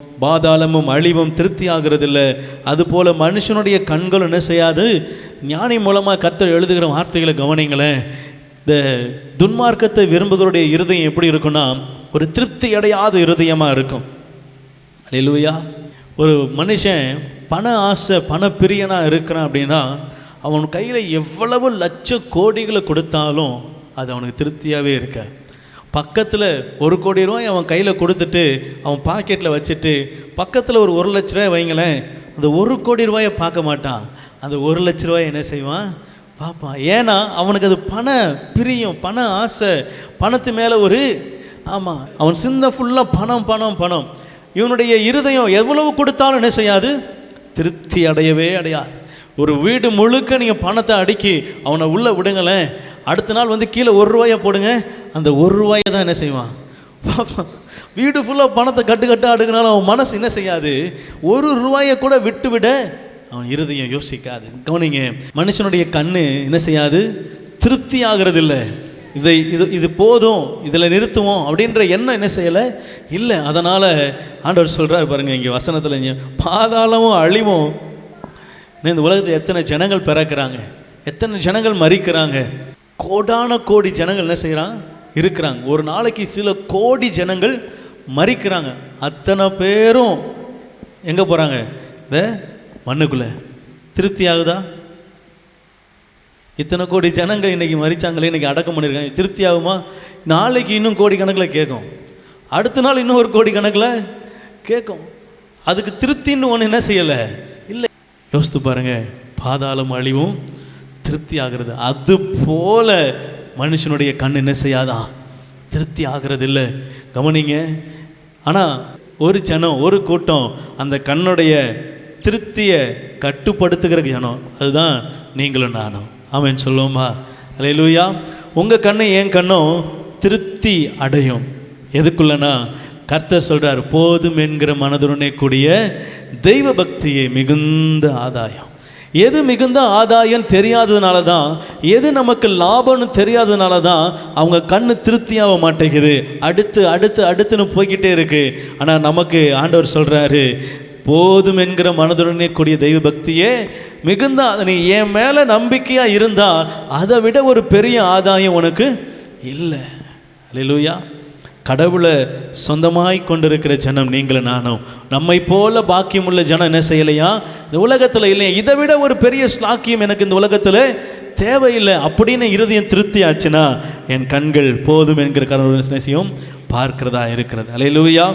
பாதாளமும் அழிவும் திருப்தி ஆகிறதில்லை. அதுபோல் மனுஷனுடைய கண்கள் என்ன செய்யாது. ஞானி மூலமாக கர்த்தர் எழுதுகிற வார்த்தைகளை கவனிங்களேன். இந்த துன்மார்க்கத்தை விரும்புகிறவருடைய இருதயம் எப்படி இருக்குன்னா, ஒரு திருப்தி அடையாத இருதயமாக இருக்கும். அல்லேலூயா. ஒரு மனுஷன் பண ஆசை பண பிரியனாக இருக்கிறான் அப்படின்னா, அவன் கையில் எவ்வளவு லட்ச கோடிகளை கொடுத்தாலும் அது அவனுக்கு திருப்தியாகவே இருக்க. பக்கத்தில் 1 கோடி ரூபாய் அவன் கையில் கொடுத்துட்டு அவன் பாக்கெட்டில் வச்சுட்டு பக்கத்தில் ஒரு 1 லட்ச ரூபாய் வைங்களேன், அந்த 1 கோடி ரூபாயை பார்க்க மாட்டான். அந்த 1 லட்ச ரூபாய் என்ன செய்வான், பார்ப்பான். ஏன்னா அவனுக்கு அது பண பிரியம், பண ஆசை, பணத்து மேலே ஒரு ஆமாம், அவன் சிந்தை ஃபுல்லாக பணம் பணம் பணம். இவனுடைய இருதயம் எவ்வளவு கொடுத்தாலும் என்ன செய்யாது, திருப்தி அடையவே அடையாது. ஒரு வீடு முழுக்க நீங்கள் பணத்தை அடுக்கி அவனை உள்ளே விடுங்களேன், அடுத்த நாள் வந்து கீழே 1 ரூபாயை போடுங்க, அந்த 1 ரூபாயை தான் என்ன செய்வான், வீடு ஃபுல்லாக பணத்தை கட்டு அடுக்கினாலும் அவன் மனசு என்ன செய்யாது, 1 ரூபாயை கூட விட்டு விட அவன் இருதயம் யோசிக்காது. கவனிங்க, மனுஷனுடைய கண்ணு என்ன செய்யாது, திருப்தி ஆகிறது இல்லை. இது போதும், இதில் நிறுத்துவோம் அப்படின்ற எண்ணம் என்ன செய்யலை இல்லை. அதனால் ஆண்டவர் சொல்கிறார் பாருங்க இங்கே வசனத்தில், பாதாளமும் அழிவும். இந்த உலகத்தில் எத்தனை ஜனங்கள் பிறக்கிறாங்க, எத்தனை ஜனங்கள் மரிக்கிறாங்க, கோடான கோடி ஜனங்கள் என்ன செய்கிறாங்க இருக்கிறாங்க. ஒரு நாளைக்கு சில கோடி ஜனங்கள் மரிக்கிறாங்க. அத்தனை பேரும் எங்கே போகிறாங்க, இந்த மண்ணுக்குள்ளே. திருப்தி ஆகுதா? இத்தனை கோடி ஜனங்கள் இன்றைக்கி மரித்தாங்களே, இன்றைக்கி அடக்கம் பண்ணியிருக்காங்க, திருப்தி ஆகுமா? நாளைக்கு இன்னும் கோடி கணக்கில் கேட்கும், அடுத்த நாள் இன்னும் 1 கோடி கணக்கில் கேட்கும். அதுக்கு திருப்தின்னு ஒன்று என்ன செய்யலை இல்லை. யோசித்து பாருங்கள், பாதாளம் அழிவும் திருப்தி ஆகிறது. அது போல மனுஷனுடைய கண் என்ன செய்யாதா, திருப்தி ஆகிறது இல்லை. கவனிங்க. ஆனால் ஒரு ஜனம், ஒரு கூட்டம் அந்த கண்ணுடைய திருப்தியை கட்டுப்படுத்துகிற ஜனம், அதுதான் நீங்களும் நானும். ஆமென் சொல்லுவோமா? அல்லேலூயா. உங்கள் கண்ணு என் கண்ணும் திருப்தி அடையும். எதுக்குள்ளனா, கர்த்தர் சொல்கிறார், போதும் என்கிற மனதுடனே கூடிய தெய்வ பக்தியை மிகுந்த ஆதாயம். எது மிகுந்த ஆதாயம் தெரியாததுனால தான், எது நமக்கு லாபம்னு தெரியாததுனால தான் அவங்க கண்ணு திருப்தியாக மாட்டேங்குது, அடுத்துன்னு போய்கிட்டே இருக்கு. ஆனால் நமக்கு ஆண்டவர் சொல்கிறாரு, போதும் என்கிற மனதுடனே கூடிய தெய்வ பக்தியே மிகுந்த. நீ என் மேலே நம்பிக்கையாக இருந்தால் அதை விட ஒரு பெரிய ஆதாயம் உனக்கு இல்லை. அல்லேலூயா. கடவுளை சொந்தமாய் கொண்டிருக்கிற ஜனம் நீங்களும் நானும். நம்மை போல பாக்கியமுள்ள ஜனம் என்ன செய்யலையா இந்த உலகத்தில் இல்லையா? இதை விட ஒரு பெரிய ஸ்லாக்கியம் எனக்கு இந்த உலகத்தில் தேவையில்லை அப்படின்னு இருதயம் திருப்தி ஆச்சுன்னா, என் கண்கள் போதும் என்கிற கடவுள் பார்க்கிறதா இருக்கிறது. அல்லேலூயா.